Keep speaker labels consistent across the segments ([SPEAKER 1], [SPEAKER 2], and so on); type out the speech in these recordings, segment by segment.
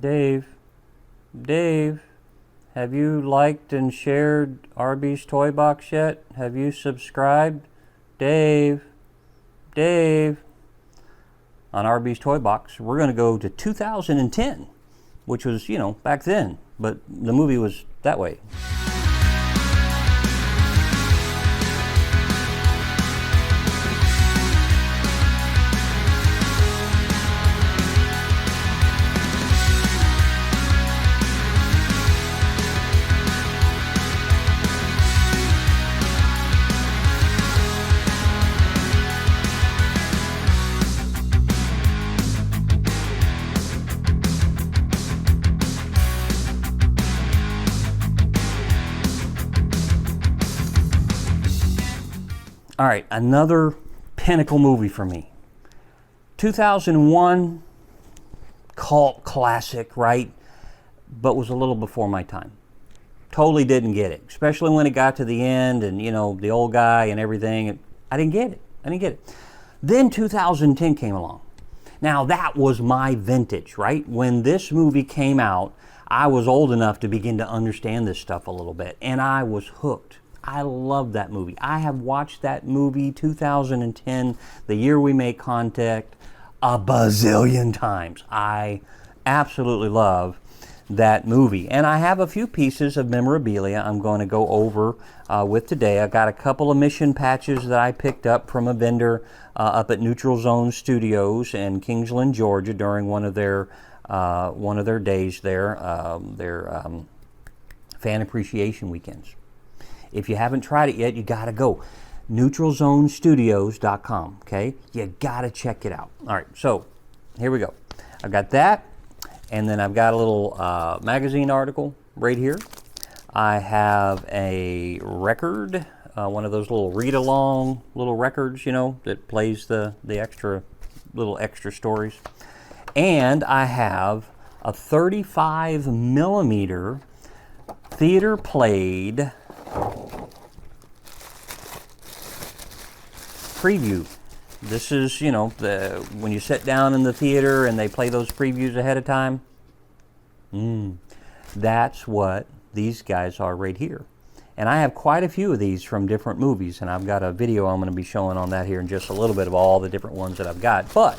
[SPEAKER 1] Dave, Dave, have you liked and shared Arby's Toy Box yet? Have you subscribed? Dave, Dave. On Arby's Toy Box, we're going to go to 2010, which was, back then, but the movie was that way. All right, another pinnacle movie for me. 2001, cult classic, right? But was a little before my time. Totally didn't get it, especially when it got to the end and, the old guy and everything. I didn't get it. Then 2010 came along. Now, that was my vintage, right? When this movie came out, I was old enough to begin to understand this stuff a little bit, and I was hooked. I love that movie. I have watched that movie 2010, the year we made contact, a bazillion times. I absolutely love that movie. And I have a few pieces of memorabilia I'm going to go over with today. I've got a couple of mission patches that I picked up from a vendor up at Neutral Zone Studios in Kingsland, Georgia during one of their days there, their fan appreciation weekends. If you haven't tried it yet, you got to go. NeutralZoneStudios.com, okay? You got to check it out. All right, so here we go. I've got that, and then I've got a little magazine article right here. I have a record, one of those little read-along little records, that plays the extra stories. And I have a 35 millimeter theater played preview. This is, when you sit down in the theater and they play those previews ahead of time. That's what these guys are right here. And I have quite a few of these from different movies, and I've got a video I'm going to be showing on that here in just a little bit of all the different ones that I've got. But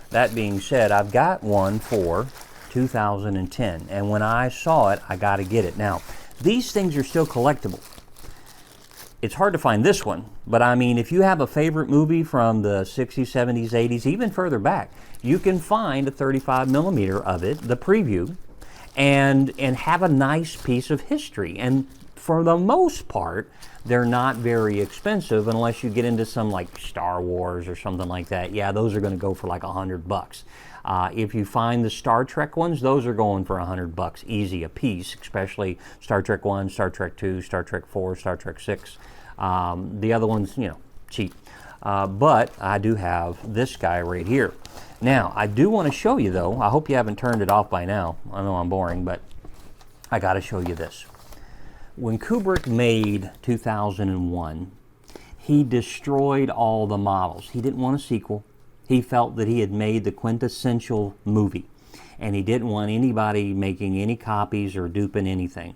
[SPEAKER 1] that being said, I've got one for 2010, and when I saw it, I got to get it. Now, these things are still collectible. It's hard to find this one, but I mean, if you have a favorite movie from the 60s, 70s, 80s, even further back, you can find a 35 millimeter of it, the preview, and have a nice piece of history. And for the most part, they're not very expensive unless you get into some like Star Wars or something like that. Yeah, those are going to go for like $100. If you find the Star Trek ones, those are going for $100 easy a piece, especially Star Trek 1, Star Trek 2, Star Trek 4, Star Trek 6. The other ones, cheap. But I do have this guy right here. Now, I do want to show you, though. I hope you haven't turned it off by now. I know I'm boring, but I got to show you this. When Kubrick made 2001, he destroyed all the models. He didn't want a sequel. He felt that he had made the quintessential movie, and he didn't want anybody making any copies or duping anything.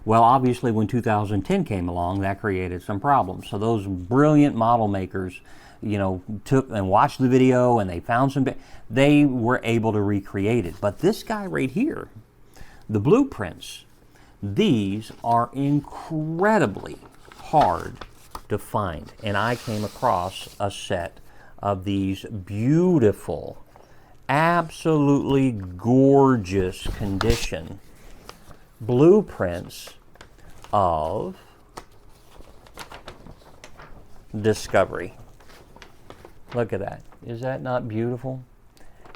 [SPEAKER 1] Well, obviously, when 2010 came along, that created some problems. So those brilliant model makers, took and watched the video, and they found they were able to recreate it. But this guy right here, the blueprints, these are incredibly hard to find. And I came across a set of these beautiful, absolutely gorgeous condition blueprints of Discovery. Look at that. Is that not beautiful?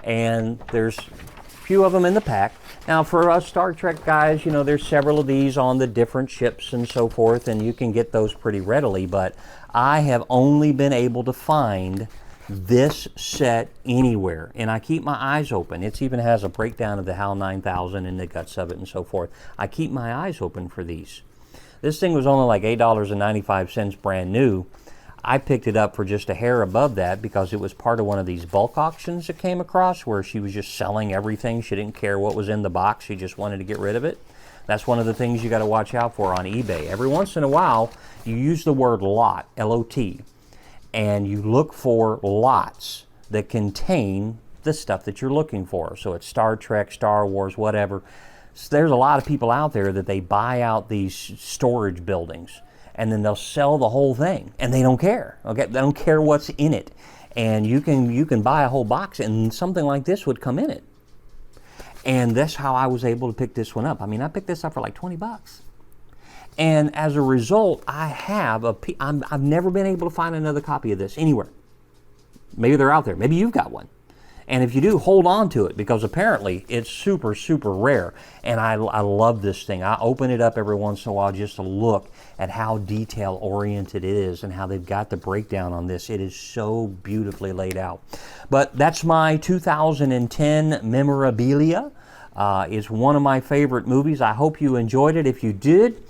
[SPEAKER 1] And there's a few of them in the pack. Now, for us Star Trek guys, there's several of these on the different ships and so forth, and you can get those pretty readily, but I have only been able to find this set anywhere, and I keep my eyes open. It even has a breakdown of the HAL 9000 and the guts of it and so forth. I keep my eyes open for these. This thing was only like $8.95 brand new. I picked it up for just a hair above that because it was part of one of these bulk auctions that came across where she was just selling everything. She didn't care what was in the box. She just wanted to get rid of it. That's one of the things you got to watch out for on eBay. Every once in a while, you use the word lot, L-O-T, and you look for lots that contain the stuff that you're looking for. So it's Star Trek, Star Wars, whatever. So there's a lot of people out there that they buy out these storage buildings and then they'll sell the whole thing and they don't care. Okay, they don't care what's in it. And you can buy a whole box and something like this would come in it. And that's how I was able to pick this one up. I mean, I picked this up for like 20 bucks. And as a result, I've never been able to find another copy of this anywhere. Maybe they're out there. Maybe you've got one. And if you do, hold on to it because apparently it's super, super rare. And I love this thing. I open it up every once in a while just to look at how detail-oriented it is and how they've got the breakdown on this. It is so beautifully laid out. But that's my 2010 memorabilia. It's one of my favorite movies. I hope you enjoyed it. If you did,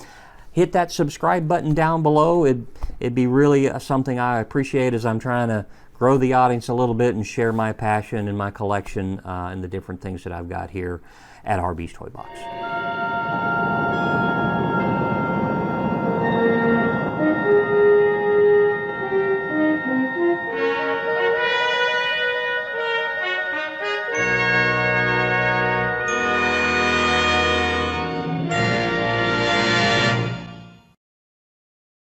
[SPEAKER 1] hit that subscribe button down below. It'd be really something I appreciate as I'm trying to grow the audience a little bit and share my passion and my collection and the different things that I've got here at RB's Toy Box.